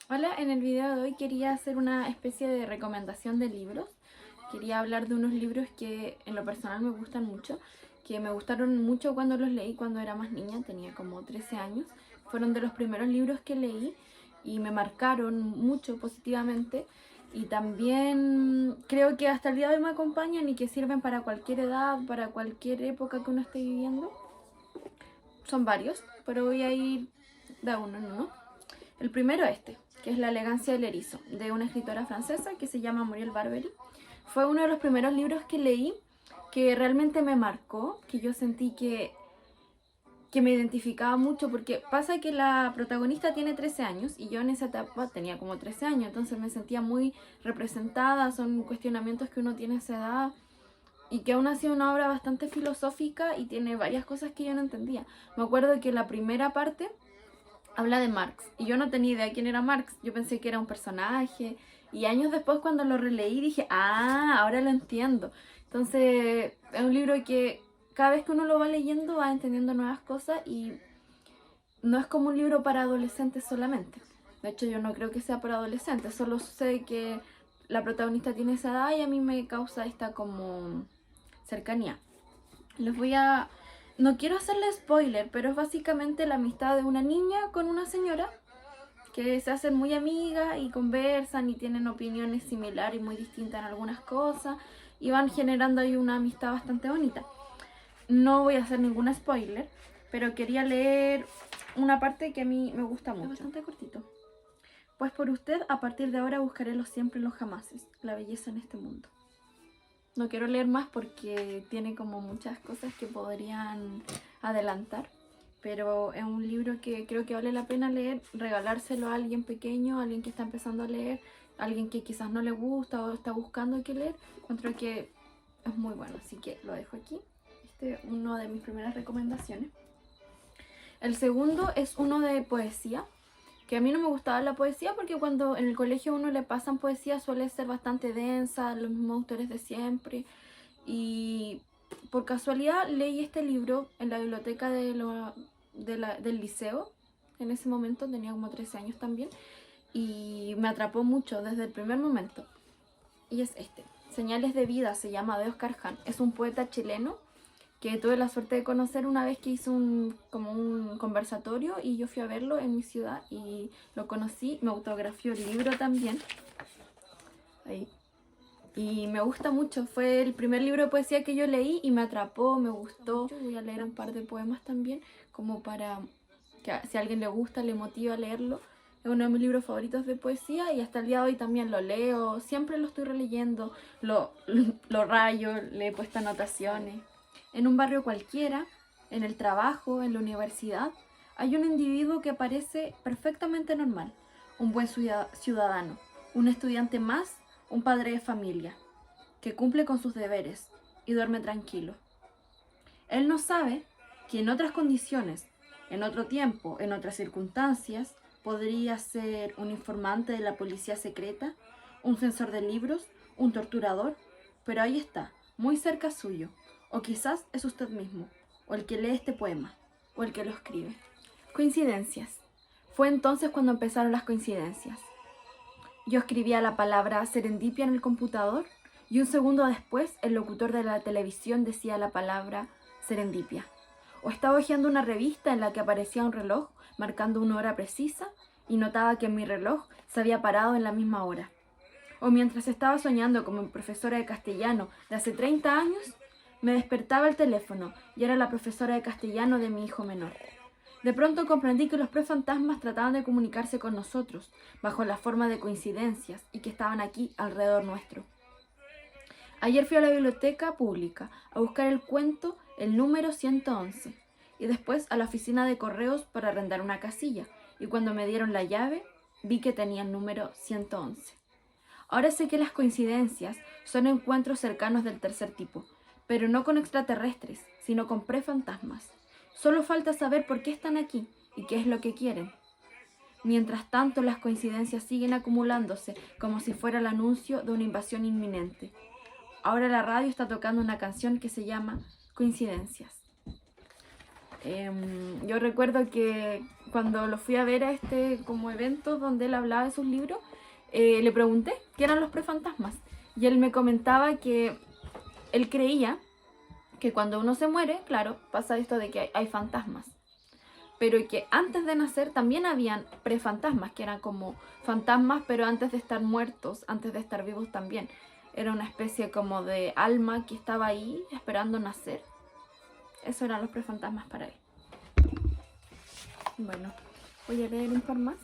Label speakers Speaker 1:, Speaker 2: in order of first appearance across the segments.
Speaker 1: Hola, en el video de hoy quería hacer una especie de recomendación de libros. Quería hablar de unos libros que en lo personal me gustan mucho, que me gustaron mucho cuando los leí cuando era más niña, tenía como 13 años. Fueron de los primeros libros que leí y me marcaron mucho positivamente. Y también creo que hasta el día de hoy me acompañan y que sirven para cualquier edad, para cualquier época que uno esté viviendo. Son varios, pero voy a ir de uno en uno. El primero que es La elegancia del erizo, de una escritora francesa que se llama Muriel Barbery. Fue uno de los primeros libros que leí que realmente me marcó, que yo sentí que me identificaba mucho, porque pasa que la protagonista tiene 13 años y yo en esa etapa tenía como 13 años, entonces me sentía muy representada, son cuestionamientos que uno tiene a esa edad y que aún así una obra bastante filosófica y tiene varias cosas que yo no entendía. Me acuerdo que la primera parte habla de Marx y yo no tenía idea de quién era Marx, yo pensé que era un personaje y años después cuando lo releí dije, ahora lo entiendo. Entonces es un libro que cada vez que uno lo va leyendo va entendiendo nuevas cosas y no es como un libro para adolescentes solamente. De hecho yo no creo que sea para adolescentes, solo sé que la protagonista tiene esa edad y a mí me causa esta como cercanía. Les voy a... No quiero hacerle spoiler, pero es básicamente la amistad de una niña con una señora que se hacen muy amigas y conversan y tienen opiniones similares y muy distintas en algunas cosas y van generando ahí una amistad bastante bonita. No voy a hacer ningún spoiler, pero quería leer una parte que a mí me gusta mucho. Es bastante cortito. Pues por usted, a partir de ahora buscaré los siempre y los jamases, la belleza en este mundo. No quiero leer más porque tiene como muchas cosas que podrían adelantar, pero es un libro que creo que vale la pena leer, regalárselo a alguien pequeño, a alguien que está empezando a leer, a alguien que quizás no le gusta o está buscando qué leer. Encuentro que es muy bueno, así que lo dejo aquí. Este es uno de mis primeras recomendaciones. El segundo es uno de poesía, que a mí no me gustaba la poesía porque cuando en el colegio a uno le pasan poesía suele ser bastante densa, los mismos autores de siempre. Y por casualidad leí este libro en la biblioteca del liceo. En ese momento tenía como 13 años también. Y me atrapó mucho desde el primer momento. Y es este. Señales de vida se llama, de Oscar Ján. Es un poeta chileno que tuve la suerte de conocer una vez que hizo como un conversatorio y yo fui a verlo en mi ciudad y lo conocí, me autografió el libro también. Ahí. Y me gusta mucho, fue el primer libro de poesía que yo leí y me atrapó, me gustó. Voy a leer un par de poemas también, como para que si a alguien le gusta, le motiva a leerlo. Es uno de mis libros favoritos de poesía y hasta el día de hoy también lo leo, siempre lo estoy releyendo, lo rayo, le he puesto anotaciones. En un barrio cualquiera, en el trabajo, en la universidad, hay un individuo que parece perfectamente normal, un buen ciudadano, un estudiante más, un padre de familia, que cumple con sus deberes y duerme tranquilo. Él no sabe que en otras condiciones, en otro tiempo, en otras circunstancias, podría ser un informante de la policía secreta, un censor de libros, un torturador, pero ahí está, muy cerca suyo, o quizás es usted mismo, o el que lee este poema, o el que lo escribe. Coincidencias. Fue entonces cuando empezaron las coincidencias. Yo escribía la palabra serendipia en el computador y un segundo después el locutor de la televisión decía la palabra serendipia. O estaba hojeando una revista en la que aparecía un reloj marcando una hora precisa y notaba que mi reloj se había parado en la misma hora. O mientras estaba soñando como profesora de castellano de hace 30 años, me despertaba el teléfono y era la profesora de castellano de mi hijo menor. De pronto comprendí que los prefantasmas trataban de comunicarse con nosotros, bajo la forma de coincidencias, y que estaban aquí alrededor nuestro. Ayer fui a la biblioteca pública a buscar el cuento, el número 111, y después a la oficina de correos para arrendar una casilla, y cuando me dieron la llave, vi que tenía el número 111. Ahora sé que las coincidencias son encuentros cercanos del tercer tipo, pero no con extraterrestres, sino con prefantasmas. Solo falta saber por qué están aquí y qué es lo que quieren. Mientras tanto, las coincidencias siguen acumulándose como si fuera el anuncio de una invasión inminente. Ahora la radio está tocando una canción que se llama Coincidencias. Yo recuerdo que cuando lo fui a ver a como evento donde él hablaba de sus libros, le pregunté qué eran los prefantasmas. Y él me comentaba que él creía que cuando uno se muere, claro, pasa esto de que hay fantasmas. Pero que antes de nacer también habían prefantasmas, que eran como fantasmas, pero antes de estar muertos, antes de estar vivos también. Era una especie como de alma que estaba ahí esperando nacer. Eso eran los prefantasmas para él. Bueno, voy a leer un par más.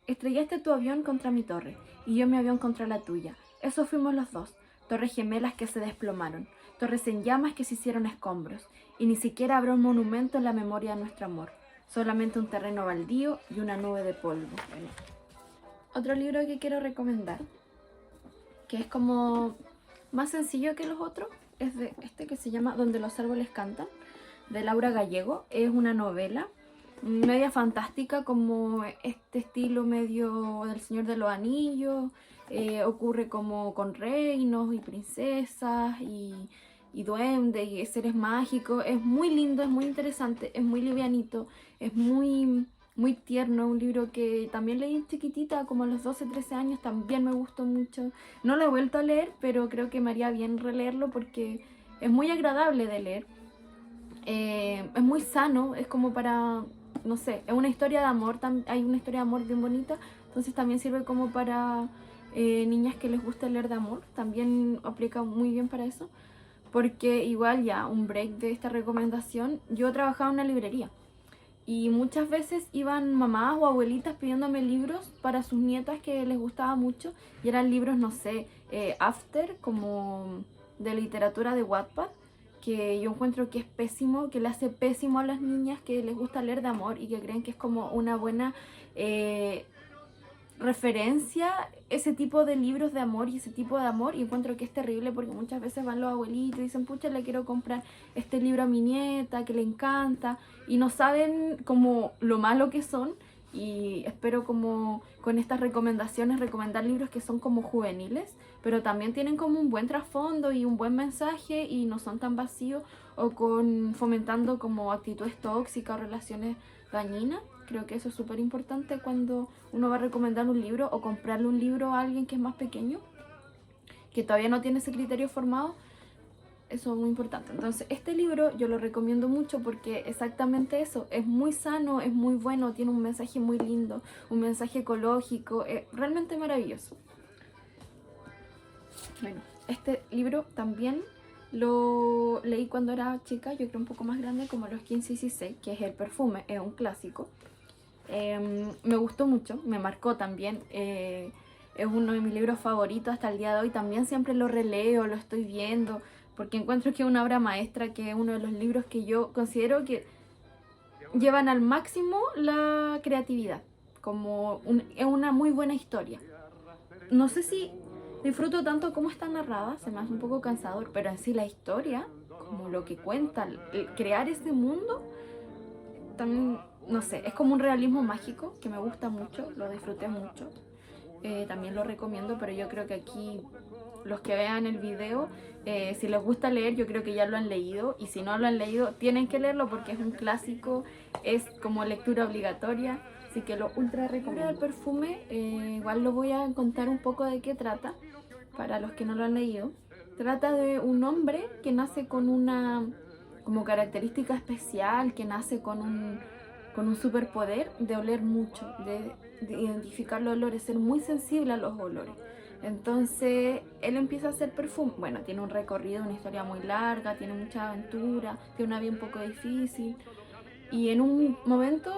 Speaker 1: Estrellaste tu avión contra mi torre y yo mi avión contra la tuya. Eso fuimos los dos. Torres gemelas que se desplomaron. Torres en llamas que se hicieron escombros. Y ni siquiera habrá un monumento en la memoria de nuestro amor. Solamente un terreno baldío y una nube de polvo. Bueno. Otro libro que quiero recomendar, que es como más sencillo que los otros, es de este que se llama Donde los árboles cantan, de Laura Gallego. Es una novela media fantástica, como este estilo medio del Señor de los Anillos. Ocurre como con reinos y princesas y duendes y seres mágicos. Es muy lindo, es muy interesante, es muy livianito, es muy tierno. Un libro que también leí chiquitita, como a los 12, 13 años, también me gustó mucho. No lo he vuelto a leer, pero creo que me haría bien releerlo porque es muy agradable de leer. Es muy sano, es como para, no sé, es una historia de amor, hay una historia de amor bien bonita, entonces también sirve como para niñas que les gusta leer de amor, también aplica muy bien para eso, porque igual ya, un break de esta recomendación, yo trabajaba en una librería y muchas veces iban mamás o abuelitas pidiéndome libros para sus nietas que les gustaba mucho y eran libros, no sé, after, como de literatura de Wattpad, que yo encuentro que es pésimo, que le hace pésimo a las niñas que les gusta leer de amor y que creen que es como una buena referencia ese tipo de libros de amor y ese tipo de amor, y encuentro que es terrible porque muchas veces van los abuelitos y dicen, pucha, le quiero comprar este libro a mi nieta que le encanta, y no saben como lo malo que son. Y espero como con estas recomendaciones recomendar libros que son como juveniles, pero también tienen como un buen trasfondo y un buen mensaje y no son tan vacíos o con fomentando como actitudes tóxicas o relaciones dañinas. Creo que eso es súper importante cuando uno va a recomendar un libro o comprarle un libro a alguien que es más pequeño, que todavía no tiene ese criterio formado. Eso es muy importante. Entonces, este libro yo lo recomiendo mucho porque exactamente eso, es muy sano, es muy bueno, tiene un mensaje muy lindo, un mensaje ecológico, es realmente maravilloso. Bueno, este libro también lo leí cuando era chica, yo creo un poco más grande, como a los 15 y 16, que es El perfume, es un clásico. Me gustó mucho, me marcó también. Es uno de mis libros favoritos hasta el día de hoy. También siempre lo releo, lo estoy viendo, porque encuentro que es una obra maestra, que es uno de los libros que yo considero que llevan al máximo la creatividad. Es una muy buena historia. No sé si disfruto tanto cómo está narrada, se me hace un poco cansador, pero en sí la historia, como lo que cuenta, crear ese mundo, también, no sé, es como un realismo mágico que me gusta mucho, lo disfruté mucho. También lo recomiendo, pero yo creo que aquí los que vean el video, si les gusta leer, yo creo que ya lo han leído, y si no lo han leído, tienen que leerlo porque es un clásico, es como lectura obligatoria, así que lo ultra recomiendo. El perfume, igual lo voy a contar un poco de qué trata, para los que no lo han leído. Trata de un hombre que nace con una como característica especial, que nace con un superpoder de oler mucho, de identificar los olores, ser muy sensible a los olores. Entonces él empieza a hacer perfume. Bueno, tiene un recorrido, una historia muy larga, tiene mucha aventura, tiene una vida un poco difícil. Y en un momento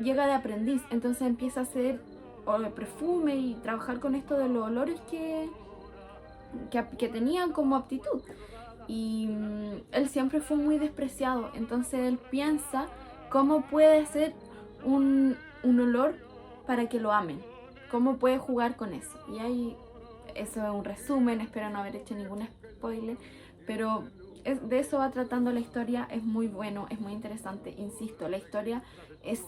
Speaker 1: llega de aprendiz, entonces empieza a hacer perfume y trabajar con esto de los olores que tenían como aptitud. Y él siempre fue muy despreciado, entonces él piensa cómo puede ser un olor para que lo amen, cómo puede jugar con eso. Y ahí, eso es un resumen, espero no haber hecho ningún spoiler, pero de eso va tratando la historia. Es muy bueno, es muy interesante, insisto, la historia es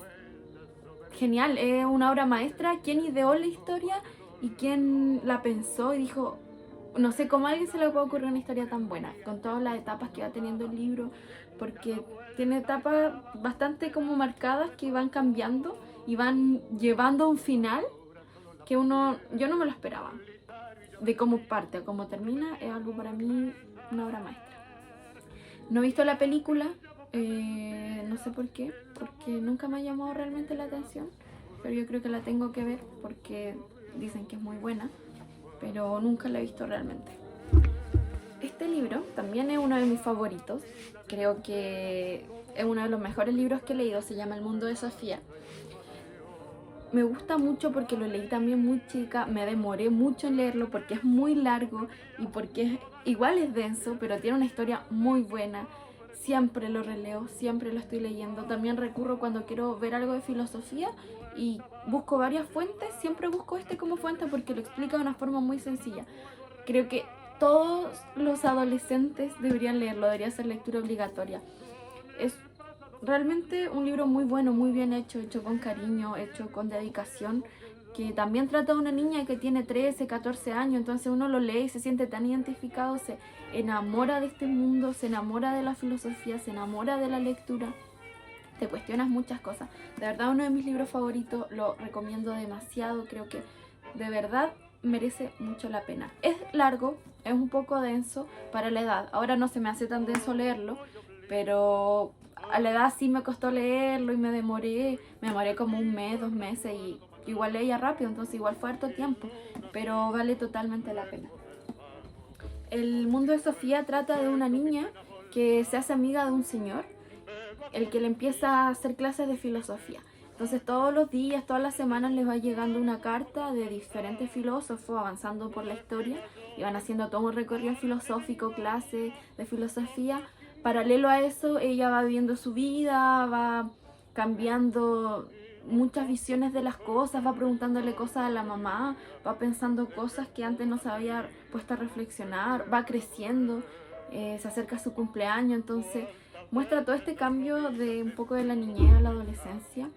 Speaker 1: genial, es una obra maestra. ¿Quién ideó la historia y quién la pensó y dijo, no sé cómo a alguien se le puede ocurrir una historia tan buena, con todas las etapas que va teniendo el libro, porque tiene etapas bastante como marcadas que van cambiando y van llevando a un final que yo no me lo esperaba. De cómo parte a cómo termina es algo para mí una obra maestra. No he visto la película, no sé por qué, porque nunca me ha llamado realmente la atención, pero yo creo que la tengo que ver porque dicen que es muy buena, pero nunca la he visto realmente. Este libro también es uno de mis favoritos, creo que es uno de los mejores libros que he leído, se llama El mundo de Sofía. Me gusta mucho porque lo leí también muy chica, me demoré mucho en leerlo porque es muy largo y porque igual es denso, pero tiene una historia muy buena. Siempre lo releo, siempre lo estoy leyendo. También recurro cuando quiero ver algo de filosofía y busco varias fuentes, siempre busco este como fuente porque lo explica de una forma muy sencilla. Creo que todos los adolescentes deberían leerlo, debería ser lectura obligatoria. Es realmente un libro muy bueno, muy bien hecho, hecho con cariño, hecho con dedicación, que también trata de una niña que tiene 13, 14 años, entonces uno lo lee y se siente tan identificado, se enamora de este mundo, se enamora de la filosofía, se enamora de la lectura, te cuestionas muchas cosas. De verdad, uno de mis libros favoritos, lo recomiendo demasiado, creo que de verdad merece mucho la pena. Es largo, es un poco denso para la edad, ahora no se me hace tan denso leerlo, pero a la edad sí me costó leerlo y me demoré como un mes, 2 meses y igual leía rápido, entonces igual fue harto tiempo, pero vale totalmente la pena. El mundo de Sofía trata de una niña que se hace amiga de un señor, el que le empieza a hacer clases de filosofía. Entonces todos los días, todas las semanas les va llegando una carta de diferentes filósofos avanzando por la historia y van haciendo todo un recorrido filosófico, clases de filosofía. Paralelo a eso, ella va viviendo su vida, va cambiando muchas visiones de las cosas, va preguntándole cosas a la mamá, va pensando cosas que antes no se había puesto a reflexionar, va creciendo, se acerca a su cumpleaños, entonces muestra todo este cambio de un poco de la niñez a la adolescencia,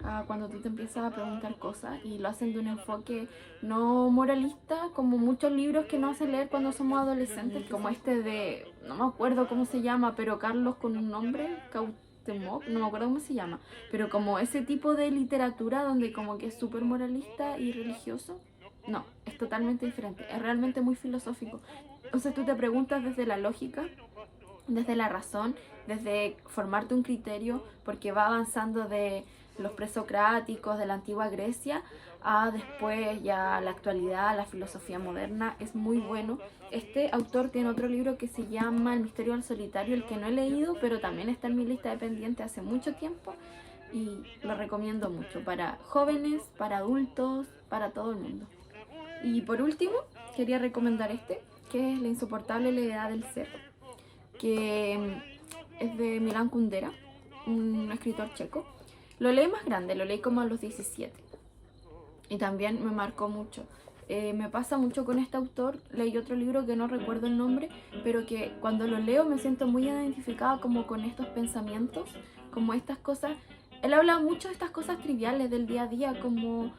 Speaker 1: a cuando tú te empiezas a preguntar cosas, y lo hacen de un enfoque no moralista, como muchos libros que nos hacen leer cuando somos adolescentes, como este de, no me acuerdo cómo se llama, pero Carlos con un nombre, Cuauhtémoc, no me acuerdo cómo se llama, pero como ese tipo de literatura donde como que es súper moralista y religioso. No, es totalmente diferente, es realmente muy filosófico. Entonces tú te preguntas desde la lógica, desde la razón, desde formarte un criterio, porque va avanzando de los presocráticos de la antigua Grecia a después ya la actualidad, la filosofía moderna. Es muy bueno. Este autor tiene otro libro que se llama El misterio del solitario, el que no he leído, pero también está en mi lista de pendientes hace mucho tiempo y lo recomiendo mucho para jóvenes, para adultos, para todo el mundo. Y por último, quería recomendar este, que es La insoportable levedad del ser, que es de Milan Kundera, un escritor checo. Lo leí más grande, lo leí como a los 17 y también me marcó mucho. Me pasa mucho con este autor, leí otro libro que no recuerdo el nombre, pero que cuando lo leo me siento muy identificada como con estos pensamientos, como estas cosas. Él habla mucho de estas cosas triviales del día a día, como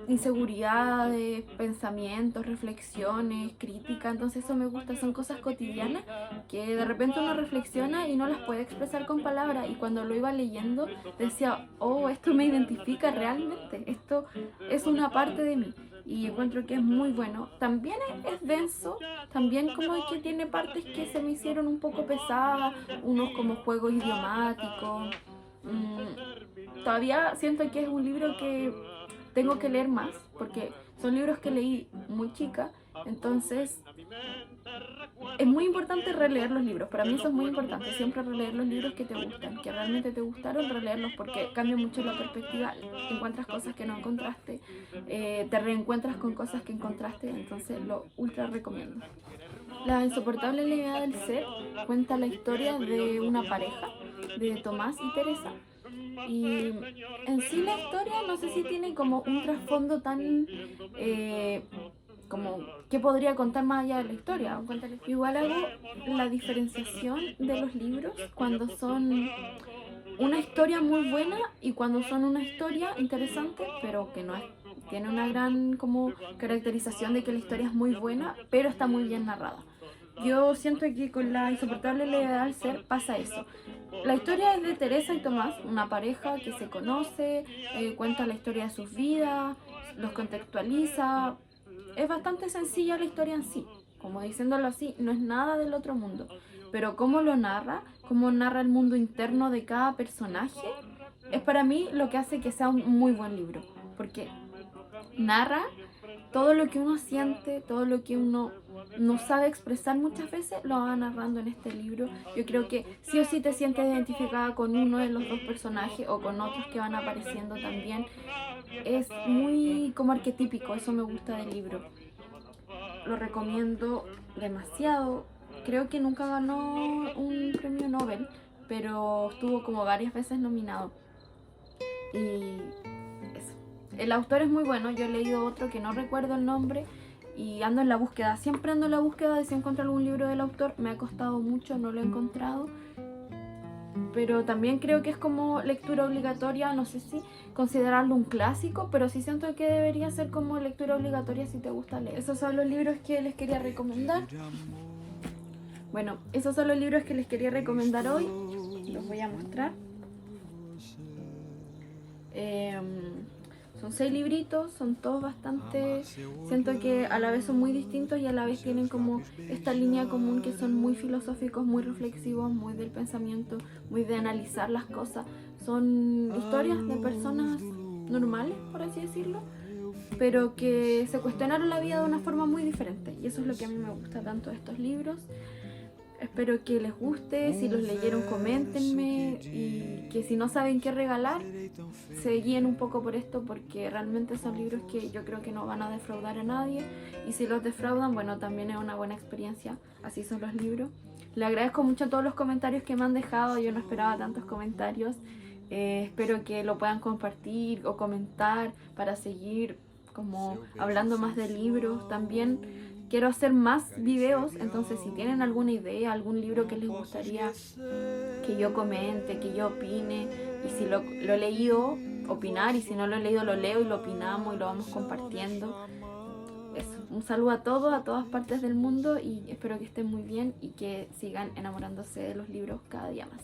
Speaker 1: inseguridades, pensamientos, reflexiones, crítica, entonces eso me gusta, son cosas cotidianas que de repente uno reflexiona y no las puede expresar con palabras, y cuando lo iba leyendo decía, oh, esto me identifica realmente, esto es una parte de mí, y encuentro que es muy bueno. También es denso, también como que tiene partes que se me hicieron un poco pesadas, unos como juegos idiomáticos. Todavía siento que es un libro que tengo que leer más, porque son libros que leí muy chica, entonces es muy importante releer los libros. Para mí eso es muy importante, siempre releer los libros que te gustan, que realmente te gustaron, releerlos porque cambia mucho la perspectiva, encuentras cosas que no encontraste, te reencuentras con cosas que encontraste, entonces lo ultra recomiendo. La insoportable levedad del ser cuenta la historia de una pareja, de Tomás y Teresa. Y en sí la historia no sé si tiene como un trasfondo tan como que podría contar más allá de la historia. Igual hago la diferenciación de los libros cuando son una historia muy buena, y cuando son una historia interesante, pero que no es, tiene una gran como caracterización de que la historia es muy buena, pero está muy bien narrada. Yo siento que con La insoportable levedad del ser pasa eso. La historia es de Teresa y Tomás, una pareja que se conoce, cuenta la historia de sus vidas, los contextualiza. Es bastante sencilla la historia en sí, como diciéndolo así, no es nada del otro mundo. Pero cómo narra el mundo interno de cada personaje, es para mí lo que hace que sea un muy buen libro. Porque narra todo lo que uno siente, todo lo que uno no sabe expresar muchas veces, lo va narrando en este libro. Yo creo que sí o sí te sientes identificada con uno de los dos personajes o con otros que van apareciendo también. Es muy como arquetípico, eso me gusta del libro. Lo recomiendo demasiado. Creo que nunca ganó un premio Nobel, pero estuvo como varias veces nominado. Y eso. El autor es muy bueno, yo he leído otro que no recuerdo el nombre y ando en la búsqueda, siempre ando en la búsqueda de si encuentro algún libro del autor, me ha costado mucho, no lo he encontrado, pero también creo que es como lectura obligatoria, no sé si considerarlo un clásico, pero sí siento que debería ser como lectura obligatoria si te gusta leer. Esos son los libros que les quería recomendar. Bueno, esos son los libros que les quería recomendar hoy, los voy a mostrar. Son 6 libritos, son todos bastante, siento que a la vez son muy distintos y a la vez tienen como esta línea común, que son muy filosóficos, muy reflexivos, muy del pensamiento, muy de analizar las cosas. Son historias de personas normales, por así decirlo, pero que se cuestionaron la vida de una forma muy diferente, y eso es lo que a mí me gusta tanto de estos libros. Espero que les guste, si los leyeron coméntenme, y que si no saben qué regalar, se guíen un poco por esto, porque realmente son libros que yo creo que no van a defraudar a nadie, y si los defraudan, bueno, también es una buena experiencia, así son los libros. Le agradezco mucho todos los comentarios que me han dejado, yo no esperaba tantos comentarios. Espero que lo puedan compartir o comentar para seguir como hablando más de libros. También quiero hacer más videos, entonces si tienen alguna idea, algún libro que les gustaría que yo comente, que yo opine, y si lo he leído, opinar, y si no lo he leído, lo leo y lo opinamos y lo vamos compartiendo. Eso. Un saludo a todos, a todas partes del mundo, y espero que estén muy bien y que sigan enamorándose de los libros cada día más.